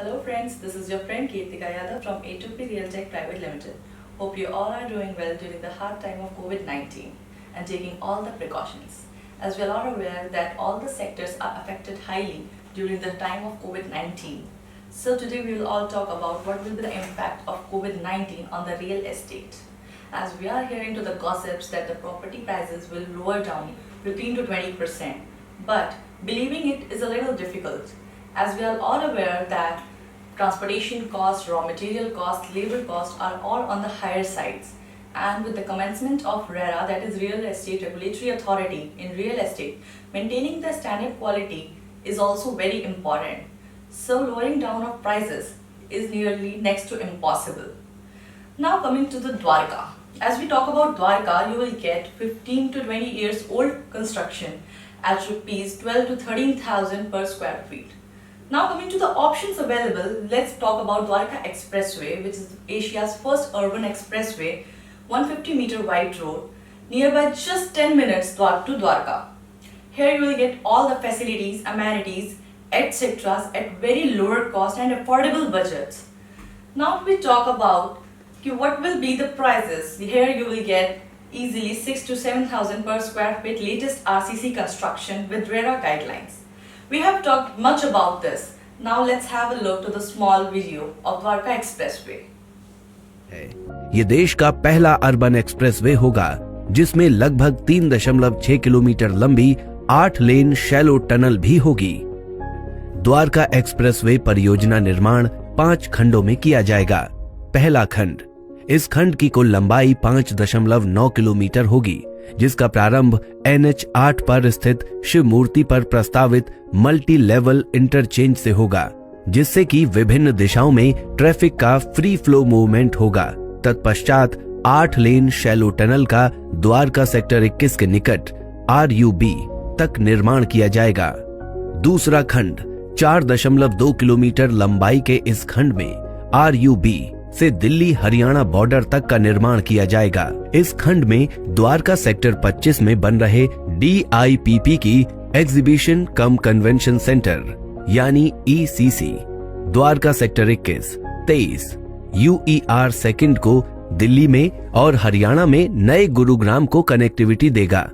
Hello friends, this is your friend Kirtika Yadav from A2P Realtech Private Limited. Hope you all are doing well during the hard time of COVID-19 and taking all the precautions. As we are all aware that all the sectors are affected highly during the time of COVID-19. So today we will all talk about what will be the impact of COVID-19 on the real estate. As we are hearing to the gossips that the property prices will lower down 15 to 20%. But believing it is a little difficult, as we are all aware that transportation costs, raw material costs, labor costs are all on the higher sides. And with the commencement of RERA, that is Real Estate Regulatory Authority in real estate, maintaining the standard quality is also very important. So lowering down of prices is nearly next to impossible. Now coming to the Dwarka. As we talk about Dwarka, you will get 15 to 20 years old construction at rupees 12 to 13,000 per square feet. Now coming to the options available, let's talk about Dwarka Expressway, which is Asia's first urban expressway, 150-meter wide road, nearby just 10 minutes to Dwarka. Here you will get all the facilities, amenities, etc. at very lower cost and affordable budgets. Now we talk about what will be the prices. Here you will get easily 6 to 7,000 per square feet latest RCC construction with RERA guidelines. We have talked much about this. Now let's have a look to the small video of Dwarka Expressway. ये देश का पहला urban expressway होगा जिसमें लगभग 3.6 kilometre लंबी 8 लेन shallow tunnel भी होगी। द्वारका एक्सप्रेसवे परियोजना निर्माण 5 खंडों में किया जाएगा। पहला खंड, इस खंड की कुल लंबाई 5.9 किलोमीटर होगी, जिसका प्रारंभ NH 8 पर स्थित शिव मूर्ति पर प्रस्तावित मल्टी लेवल इंटरचेंज से होगा, जिससे कि विभिन्न दिशाओं में ट्रैफिक का फ्री फ्लो मूवमेंट होगा। तत्पश्चात 8 लेन शैलो टनल का द्वारका सेक्टर 21 के निकट RUB तक निर्माण किया जाएगा। दूसरा खंड, 4.2 किलोमीटर लंबाई के इस खंड में RUB से दिल्ली हरियाणा बॉर्डर तक का निर्माण किया जाएगा। इस खंड में द्वारका सेक्टर 25 में बन रहे DIPP की एग्जीबिशन कम कन्वेंशन सेंटर यानी ECC, Dwarka sector 21, 23 UER second को दिल्ली में और हरियाणा में नए गुरुग्राम को कनेक्टिविटी देगा।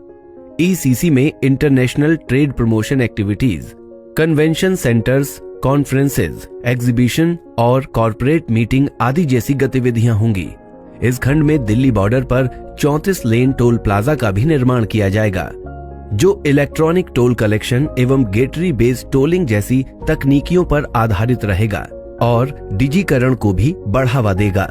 ECC में international trade promotion activities, convention centres, conferences, exhibition और कॉर्पोरेट मीटिंग आदि जैसी गतिविधियां होंगी। इस खंड में दिल्ली बॉर्डर पर 34 लेन टोल प्लाजा का भी निर्माण किया जाएगा, जो इलेक्ट्रॉनिक टोल कलेक्शन एवं गेटरी बेस्ड टोलिंग जैसी तकनीकियों पर आधारित रहेगा और डिजिकरण को भी बढ़ावा देगा।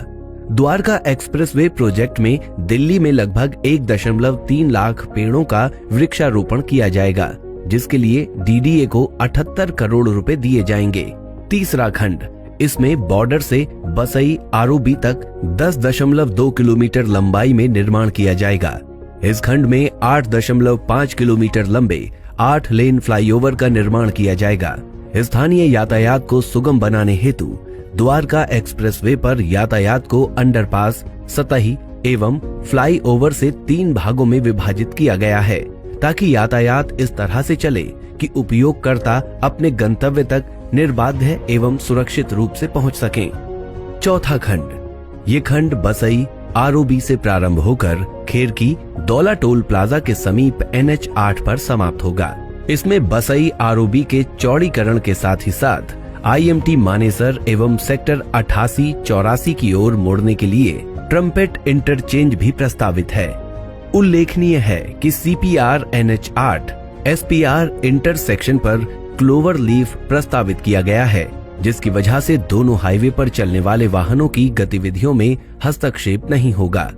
द्वारका एक्सप्रेसवे प्रोजेक्ट में दिल्ली में लगभग 1.3 लाख पेड़ों का वृक्षारोपण किया जाएगा, जिसके लिए DDA को 78 करोड़ रुपए दिए जाएंगे। तीसरा खंड, इसमें बॉर्डर से बसई ROB तक 10.2 किलोमीटर लंबाई में निर्माण किया जाएगा। इस खंड में 8.5 किलोमीटर लंबे 8 लेन फ्लाईओवर का निर्माण किया जाएगा। स्थानीय यातायात को सुगम बनाने हेतु द्वारका एक्सप्रेसवे पर यातायात को अंडरपास, सतही एवं फ्लाईओवर से 3 भागों में विभाजित किया गया है, ताकि यातायात इस तरह से चले कि उपयोगकर्ता अपने गंतव्य तक निर्बाध एवं सुरक्षित रूप से पहुंच सकें। चौथा खंड, ये खंड बसई ROB से प्रारंभ होकर खेरकी दौला टोल प्लाजा के समीप NH 8 पर समाप्त होगा। इसमें बसई ROB के चौड़ीकरण के साथ ही साथ IMT मानेसर एवं सेक्टर 88-84 की ओर मोड़ने के लिए ट्रम्पेट इंटरचेंज भी प्रस्तावित है। उल्लेखनीय है कि CPR NH 8 SPR इंटरसेक्शन पर क्लोवर लीफ प्रस्तावित किया गया है, जिसकी वजह से दोनों हाईवे पर चलने वाले वाहनों की गतिविधियों में हस्तक्षेप नहीं होगा।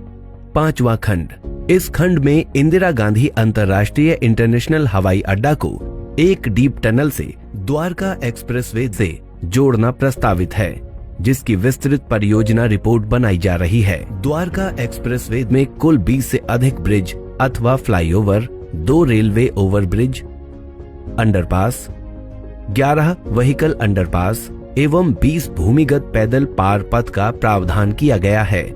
पांचवा खंड, इस खंड में इंदिरा गांधी अंतर्राष्ट्रीय इंटरनेशनल हवाई अड्डा को एक डीप टनल से द्वारका एक्सप्रेसवे से जोड़ना प्रस्तावित है, जिसकी विस्तृत परियोजना रिपोर्ट बनाई जा रही है। द्वारका एक्सप्रेसवे में कुल 20 से अधिक ब्रिज अथवा flyover, 2 railway overbridge, underpass, 11 vehicle underpass एवं 20 भूमिगत पैदल पार पथ का प्रावधान किया गया है।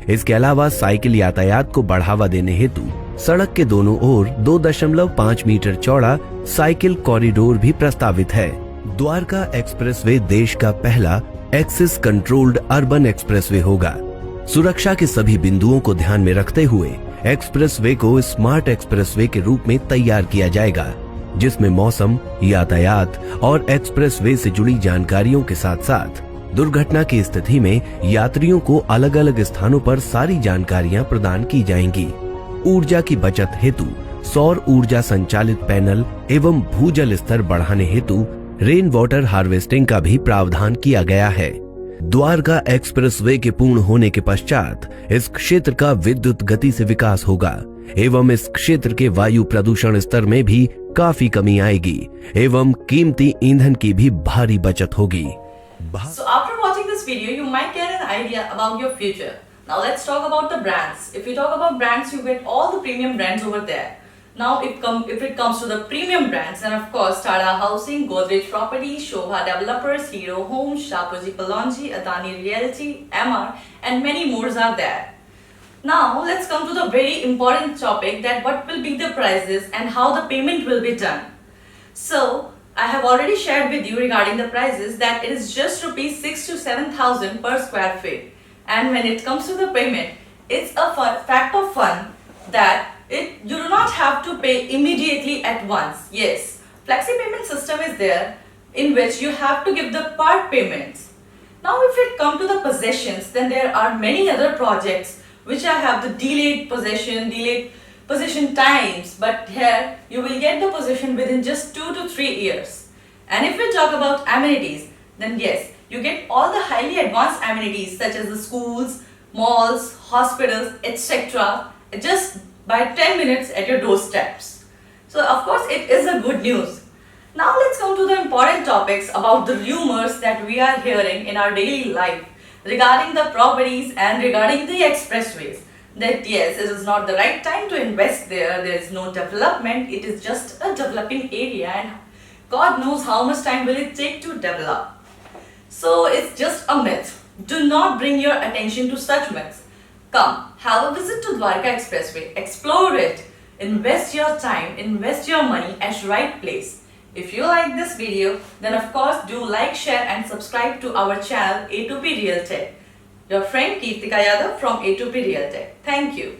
इसके अलावा साइकिल यातायात को बढ़ावा देने हेतु सड़क के दोनों ओर 2.5 मीटर चौड़ा साइकिल कॉरिडोर भी प्रस्तावित है, द्वारका एक्सप्रेसवे देश का पहला एक्सिस कंट्रोल्ड अर्बन एक्सप्रेसवे होगा। सुरक्षा के सभी बिंदुओं को ध्यान में रखते हुए एक्सप्रेसवे को स्मार्ट एक्सप्रेसवे के रूप में तैयार किया जाएगा, जिसमें मौसम, यातायात और एक्सप्रेसवे से जुड़ी जानकारियों के साथ साथ दुर्घटना की स्थिति में यात्रियों को अलग अलग स्थानों पर सारी जानकारियां प्रदान की जाएंगी। ऊर्जा की बचत हेतु सौर ऊर्जा संचालित पैनल एवं भूजल स्तर बढ़ाने हेतु रेन वाटर हार्वेस्टिंग का भी प्रावधान किया गया है। द्वारका एक्सप्रेसवे के पूर्ण होने के पश्चात इस क्षेत्र का विद्युत गति से विकास होगा एवं इस क्षेत्र के वायु प्रदूषण स्तर में भी काफी कमी आएगी एवं कीमती ईंधन की भी भारी बचत होगी। So after watching this video, you might get an idea about your future. Now let's talk about the brands. If you talk about brands, you get all the premium brands over there. Now if it comes to the premium brands, then of course Tata Housing, Godrej Properties, Shobha Developers, Hero Homes, Shapoorji Pallonji, Adani Realty, MR and many more are there. Now let's come to the very important topic, that what will be the prices and how the payment will be done. So I have already shared with you regarding the prices that it is just rupees 6 to 7,000 per square feet. And when it comes to the payment, it's a fact of fun that you do not have to pay immediately at once. Yes, flexi payment system is there in which you have to give the part payments. Now if it comes to the possessions, then there are many other projects which I have the delayed possession times, but here you will get the possession within just 2 to 3 years. And if we talk about amenities, then yes, you get all the highly advanced amenities such as the schools, malls, hospitals, etc. just by 10 minutes at your doorsteps. So of course it is a good news. Now let's come to the important topics about the rumors that we are hearing in our daily life regarding the properties and regarding the expressways. That yes, it is not the right time to invest there is no development, it is just a developing area and God knows how much time will it take to develop. So it's just a myth. Do not bring your attention to such myths. Come, have a visit to Dwarka Expressway, explore it, invest your time, invest your money at right place. If you like this video, then of course do like, share and subscribe to our channel A2P Real Tech. Your friend Kirtika Yadav from A2P Real Tech. Thank you.